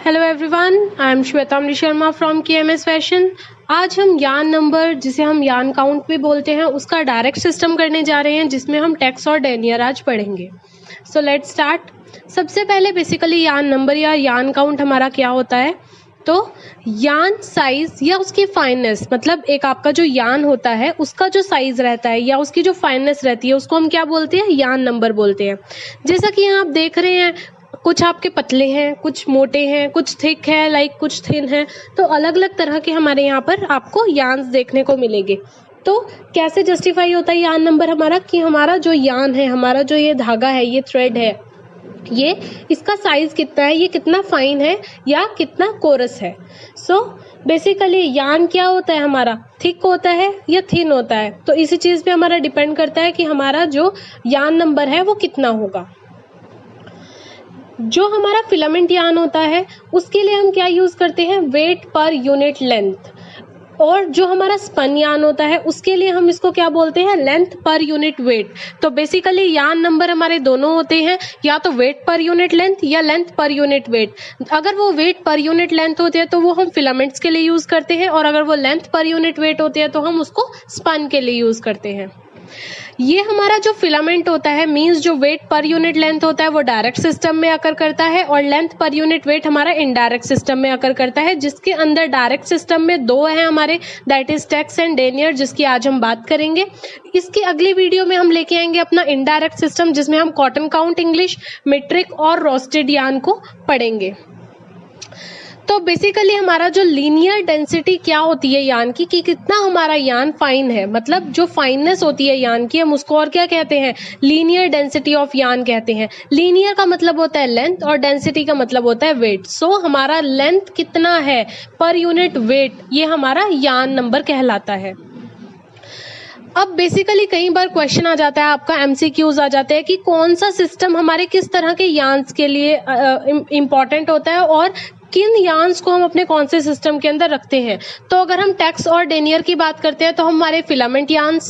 Hello everyone, I am Shweta Sharma from KMS fashion. आज हम यान नंबर, जिसे हम यान काउंट भी बोलते हैं, उसका डायरेक्ट सिस्टम करने जा रहे हैं, जिसमें हम टेक्स और डेनियर आज पढ़ेंगे। So let's start. सबसे पहले बेसिकली यान नंबर या यान काउंट हमारा क्या होता है। तो यान साइज या उसकी फाइननेस, मतलब एक आपका जो यान होता है उसका जो साइज रहता है या उसकी जो फाइननेस रहती है उसको हम क्या बोलते हैं, यान नंबर बोलते हैं। जैसा कि यहाँ आप देख रहे हैं, कुछ आपके पतले हैं, कुछ मोटे हैं, कुछ थिक है, लाइक कुछ थिन है। तो अलग अलग तरह के हमारे यहाँ पर आपको यान्स देखने को मिलेंगे। तो कैसे जस्टिफाई होता है यान नंबर हमारा, कि हमारा जो यान है, हमारा जो ये धागा है, ये थ्रेड है, ये इसका साइज कितना है, ये कितना फाइन है या कितना कोरस है। सो बेसिकली यान क्या होता है हमारा, थिक होता है या थिन होता है। तो इसी चीज पे हमारा डिपेंड करता है कि हमारा जो यान नंबर है वो कितना होगा। जो हमारा फिलामेंट यान होता है उसके लिए हम क्या यूज करते हैं, वेट पर यूनिट लेंथ। और जो हमारा स्पन यान होता है उसके लिए हम इसको क्या बोलते हैं, लेंथ पर यूनिट वेट। तो बेसिकली यान नंबर हमारे दोनों होते हैं, या तो वेट पर यूनिट लेंथ या लेंथ पर यूनिट वेट। अगर वो वेट पर यूनिट लेंथ होते हैं तो वो हम फिलामेंट्स के लिए यूज करते हैं, और अगर वो लेंथ पर यूनिट वेट होते हैं तो हम उसको स्पन के लिए यूज करते हैं। ये हमारा जो फिलामेंट होता है, मींस जो वेट पर यूनिट लेंथ होता है वो डायरेक्ट सिस्टम में आकर करता है, और लेंथ पर यूनिट वेट हमारा इनडायरेक्ट सिस्टम में आकर करता है, जिसके अंदर डायरेक्ट सिस्टम में दो हैं हमारे, that is tex and denier, जिसकी आज हम बात करेंगे। इसकी अगली वीडियो में हम लेके आएंगे अपना इनडायरेक्ट सिस्टम, जिसमें हम कॉटन काउंट इंग्लिश, मीट्रिक और रोस्टेड यान को पढ़ेंगे। तो बेसिकली हमारा जो लीनियर डेंसिटी क्या होती है यान की, कि कितना हमारा यान फाइन है, मतलब जो फाइननेस होती है यान की, हम उसको और क्या कहते हैं, लीनियर डेंसिटी ऑफ यान कहते हैं। लीनियर का मतलब होता है लेंथ और डेंसिटी का मतलब होता है वेट। सो हमारा लेंथ कितना है पर यूनिट वेट, ये हमारा यान नंबर कहलाता है। अब बेसिकली कई बार क्वेश्चन आ जाता है आपका, MCQs आ जाते हैं कि कौन सा सिस्टम हमारे किस तरह के यान्स के लिए इम्पोर्टेंट होता है और किन यान्स को हम अपने कौन से सिस्टम के अंदर रखते हैं। तो अगर हम टेक्स और डेनियर की बात करते हैं तो हमारे फिलामेंट यान्स,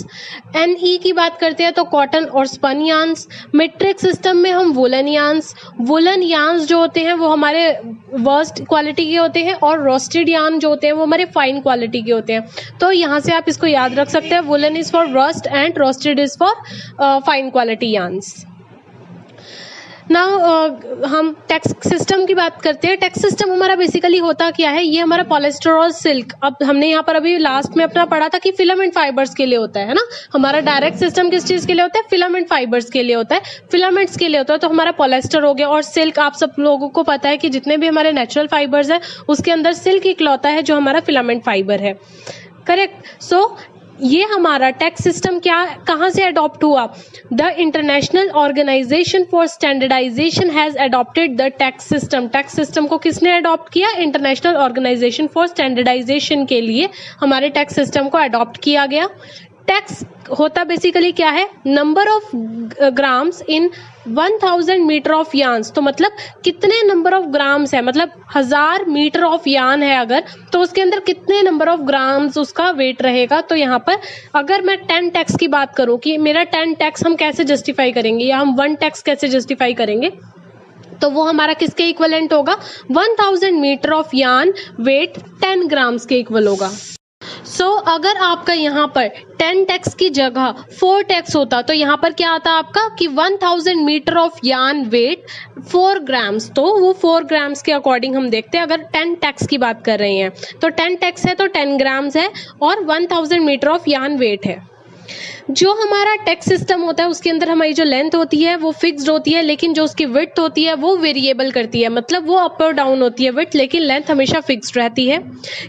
NE की बात करते हैं तो कॉटन और स्पन यान्स, मीट्रिक सिस्टम में हम वुलन यान्स। वुलन यान्स जो होते हैं वो हमारे वर्स्ट क्वालिटी के होते हैं, और रोस्टेड यान जो होते हैं वो हमारे फाइन क्वालिटी के होते हैं। तो यहाँ से आप इसको याद रख सकते हैं, woollen is for rust and roasted is for fine quality yarns. Now हम टेक्स सिस्टम की बात करते हैं। टेक्स सिस्टम हमारा बेसिकली होता क्या है, ये हमारा पॉलिस्टर और सिल्क, अब हमने यहाँ पर अभी लास्ट में अपना पढ़ा था कि फिलामेंट फाइबर्स के लिए होता है ना। हमारा डायरेक्ट सिस्टम किस चीज के लिए होता है, फिलामेंट फाइबर्स के लिए होता है, फिलामेंट्स के लिए होता है। तो हमारा पॉलिस्टर हो गया, और सिल्क, आप सब लोगों को पता है कि जितने भी हमारे नेचुरल फाइबर्स है उसके अंदर सिल्क इकलौता है जो हमारा फिलामेंट फाइबर है, करेक्ट। सो ये हमारा टेक्स सिस्टम क्या, कहाँ से अडॉप्ट हुआ, the international organisation for standardisation has adopted the tex system. Tex system को किसने अडॉप्ट किया, इंटरनेशनल ऑर्गेनाइजेशन फॉर स्टैंडर्डाइजेशन के लिए हमारे टेक्स सिस्टम को अडॉप्ट किया गया। टेक्स होता बेसिकली क्या है, number of grams in 1000 metre of yarns. तो मतलब कितने नंबर ऑफ ग्राम्स है, मतलब 1000 मीटर ऑफ यान है अगर, तो उसके अंदर कितने नंबर ऑफ ग्राम्स उसका वेट रहेगा। तो यहाँ पर अगर मैं 10 टेक्स की बात करूं कि मेरा 10 टेक्स हम कैसे जस्टिफाई करेंगे, या हम 1 टेक्स कैसे जस्टिफाई करेंगे, तो वो हमारा किसके इक्वलेंट होगा, 1000 मीटर ऑफ यान वेट 10 ग्राम्स के इक्वल होगा। सो अगर आपका यहाँ पर 10 टेक्स की जगह 4 टेक्स होता तो यहाँ पर क्या आता आपका, कि 1000 मीटर ऑफ यान वेट 4 ग्राम्स। तो वो 4 ग्राम्स के अकॉर्डिंग हम देखते हैं, अगर 10 टेक्स की बात कर रहे हैं तो 10 टेक्स है तो 10 ग्राम्स है, और 1000 मीटर ऑफ यान वेट है। जो हमारा टेक्स सिस्टम होता है उसके अंदर हमारी जो लेंथ होती है वो फिक्स्ड होती है, लेकिन जो उसकी विड्थ होती है वो वेरिएबल करती है, मतलब वो अप और डाउन होती है विड्थ, लेकिन लेंथ हमेशा फिक्स्ड रहती है।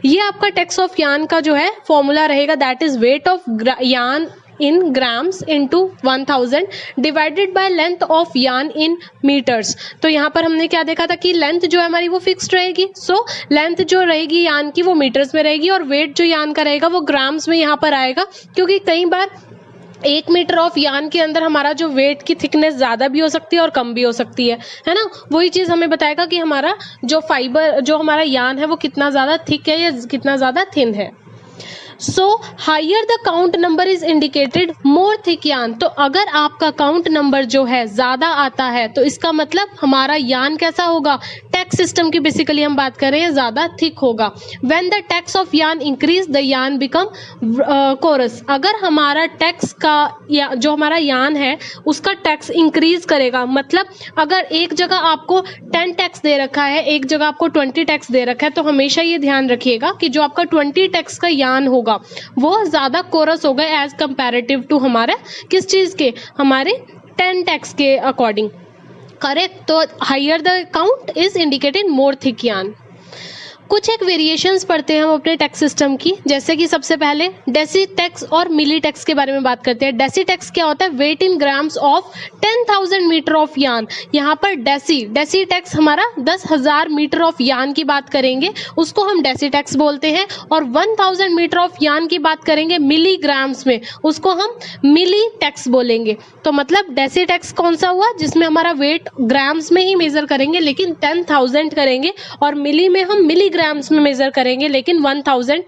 ये आपका टेक्स ऑफ यान का जो है फॉर्मूला रहेगा, दैट इज वेट ऑफ यान in grams into 1000 divided by length of यान इन मीटर्स। तो यहाँ पर हमने क्या देखा था कि लेंथ जो है हमारी वो फिक्स्ड रहेगी। सो लेंथ जो रहेगी यान की वो मीटर्स में रहेगी, और वेट जो यान का रहेगा वो ग्राम्स में यहाँ पर आएगा, क्योंकि कई बार 1 मीटर ऑफ यान के अंदर हमारा जो वेट की थिकनेस ज्यादा भी हो सकती है और कम भी हो सकती है ना। वही चीज हमें बताएगा कि हमारा जो फाइबर, जो हमारा यान है वो कितना ज्यादा थिक है या कितना ज्यादा थिन है। So higher the count number is indicated more thick yarn. तो अगर आपका काउंट नंबर जो है ज्यादा आता है तो इसका मतलब हमारा यान कैसा होगा, टैक्स सिस्टम की बेसिकली हम बात कर रहे हैं, ज्यादा थिक होगा। When the tax of yarn increase the यान बिकम कोरस। अगर हमारा टैक्स का जो हमारा यान है उसका टैक्स इंक्रीज करेगा, मतलब अगर एक जगह आपको 10 टैक्स दे रखा है, एक जगह आपको 20 टैक्स दे रखा है, तो हमेशा ये ध्यान रखिएगा कि जो आपका 20 टैक्स का यान होगा वो ज्यादा कोरस होगा एज कंपैरेटिव टू हमारा किस चीज के, हमारे 10 टैक्स के अकॉर्डिंग। करेक्ट। तो higher the count is indicated more thick yarn. कुछ एक वेरिएशंस पढ़ते हैं हम अपने टैक्स सिस्टम की, जैसे कि सबसे पहले डेसी टैक्स और मिली टैक्स के बारे में बात करते हैं। डेसी टैक्स क्या होता है, weight in grams of 10,000 metre of yarn. यहाँ पर डेसी टैक्स हमारा 10,000 मीटर ऑफ यान की बात करेंगे, उसको हम डेसी टैक्स बोलते हैं। और 1,000 मीटर ऑफ यान की बात करेंगे मिलीग्राम्स में, उसको हम मिली टैक्स बोलेंगे। तो मतलब डेसी टैक्स कौन सा हुआ, जिसमें हमारा वेट ग्राम्स में ही मेजर करेंगे लेकिन 10,000 करेंगे, और मिली में हम मिलीग्राम्स में मेजर करेंगे लेकिन 1,000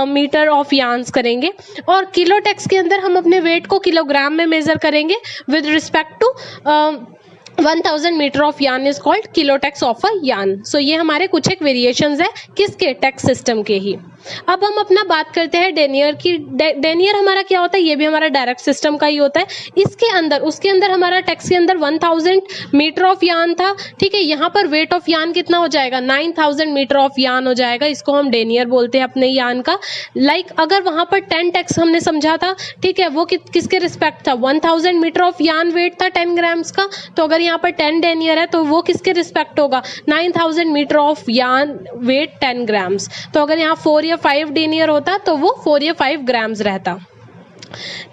मीटर ऑफ यान्स करेंगे। और किलो टैक्स के अंदर हम अपने वेट को किलोग्राम में मेजर करेंगे with respect to 1,000 metre of yarn is called kilo tex of a yarn. So ये हमारे कुछ एक वेरिएशंस है किसके, टैक्स सिस्टम के ही। अब हम अपना बात करते हैं डेनियर की। डेनियर हमारा क्या होता है, ये भी हमारा डायरेक्ट सिस्टम का ही होता है। उसके अंदर हमारा टैक्स के अंदर 1,000 मीटर ऑफ यान था, ठीक है। यहाँ पर वेट ऑफ यान कितना हो जाएगा, 9,000 मीटर ऑफ यान हो जाएगा, इसको हम डेनियर बोलते हैं अपने यान का। अगर वहां पर 10 टैक्स हमने समझा था, ठीक है, वो किसके रिस्पेक्ट था, 1,000 मीटर ऑफ यान वेट था 10 ग्राम्स का, तो अगर यहाँ पर 10 डेनियर है तो वो किसके रिस्पेक्ट होगा, 9,000 मीटर ऑफ यान वेट 10 ग्राम्स। तो अगर यहाँ 4 या 5 डेनियर होता तो वो 4 या 5 ग्राम्स रहता।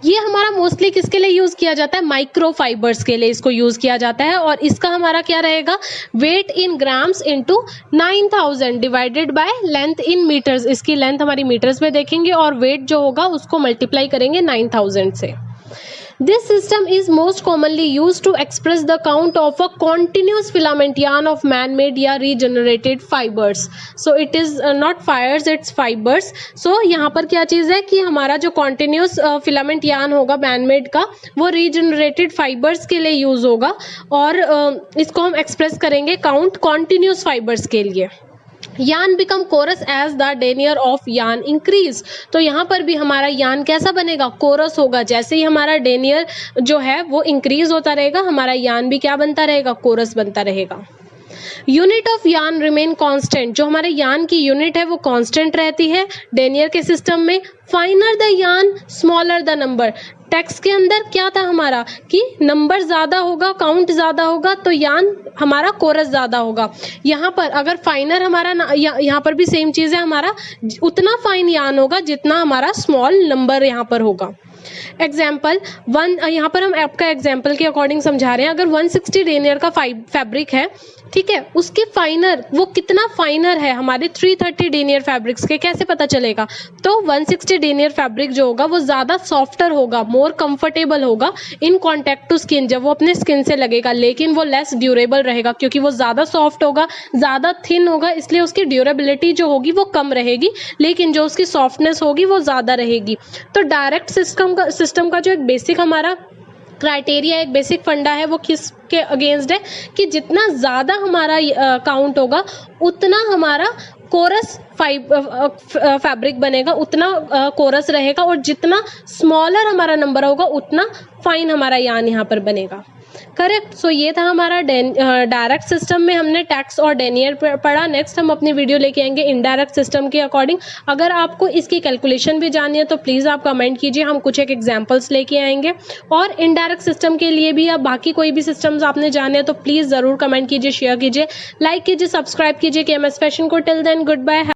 ये हमारा मोस्टली किसके लिए यूज किया जाता है, माइक्रो फाइबर्स के लिए इसको यूज किया जाता है। और इसका हमारा क्या रहेगा, weight in grams into 9,000 divided by length in metres. इसकी लेंथ हमारी मीटर्स में देखेंगे और वेट जो होगा उसको मल्टीप्लाई करेंगे 9,000 से। This system is most commonly used to express the count of a continuous filament yarn of man-made या regenerated fibers. So it is not fibers, it's fibers. So यहाँ पर क्या चीज़ है कि हमारा जो continuous filament yarn होगा man-made का, वो regenerated fibers के लिए यूज होगा, और इसको हम एक्सप्रेस करेंगे काउंट continuous fibers के लिए। Yarn become coarser as the denier of yarn increase. तो यहाँ पर भी हमारा यान कैसा बनेगा, कोरस होगा। जैसे ही हमारा डेनियर जो है वो इंक्रीज होता रहेगा, हमारा यान भी क्या बनता रहेगा, कोरस बनता रहेगा। यूनिट ऑफ यान रिमेन कांस्टेंट। जो हमारे यान की यूनिट है वो कांस्टेंट रहती है डेनियर के सिस्टम में। फाइनर द यान स्मॉलर द नंबर। टैक्स के अंदर क्या था हमारा कि नंबर ज्यादा होगा, काउंट ज्यादा होगा, तो यान हमारा कोरस ज्यादा होगा। यहाँ पर अगर फाइनर हमारा यहाँ पर भी सेम चीज है, हमारा उतना फाइन यान होगा जितना हमारा स्मॉल नंबर यहाँ पर होगा। एग्जाम्पल यहाँ पर हम आपका एग्जाम्पल के अकॉर्डिंग समझा रहे हैं। अगर 160 डेनियर का फैब्रिक है, ठीक है, उसके फाइनर वो कितना फाइनर है हमारे 330 डेनियर फैब्रिक्स के, कैसे पता चलेगा, तो 160 डेनियर फैब्रिक जो होगा वो ज्यादा सॉफ्टर होगा, मोर कंफर्टेबल होगा इन कॉन्टेक्ट टू स्किन, जब वो अपने स्किन से लगेगा, लेकिन वो लेस ड्यूरेबल रहेगा क्योंकि वो ज्यादा सॉफ्ट होगा, ज्यादा थिन होगा, इसलिए उसकी ड्यूरेबिलिटी जो होगी वो कम रहेगी, लेकिन जो उसकी सॉफ्टनेस होगी वो ज्यादा रहेगी। तो डायरेक्ट सिस्टम का जो एक बेसिक हमारा क्राइटेरिया, एक बेसिक फंडा है, वो किसके अगेंस्ट है कि जितना ज्यादा हमारा काउंट होगा उतना हमारा कोरस फैब्रिक बनेगा, उतना कोरस रहेगा, और जितना स्मॉलर हमारा नंबर होगा उतना फाइन हमारा यान यहाँ पर बनेगा। करेक्ट। सो ये था हमारा डायरेक्ट सिस्टम में हमने टैक्स और डेनियर पढ़ा। नेक्स्ट हम अपनी वीडियो लेके आएंगे इनडायरेक्ट सिस्टम के अकॉर्डिंग। अगर आपको इसकी कैलकुलेशन भी जाननी है तो प्लीज आप कमेंट कीजिए, हम कुछ एक एग्जांपल्स लेके आएंगे। और इनडायरेक्ट सिस्टम के लिए भी, या बाकी कोई भी सिस्टम्स आपने जाने हैं तो प्लीज जरूर कमेंट कीजिए, शेयर कीजिए, लाइक कीजिए, सब्सक्राइब कीजिए KMS फैशन को। Till then good bye.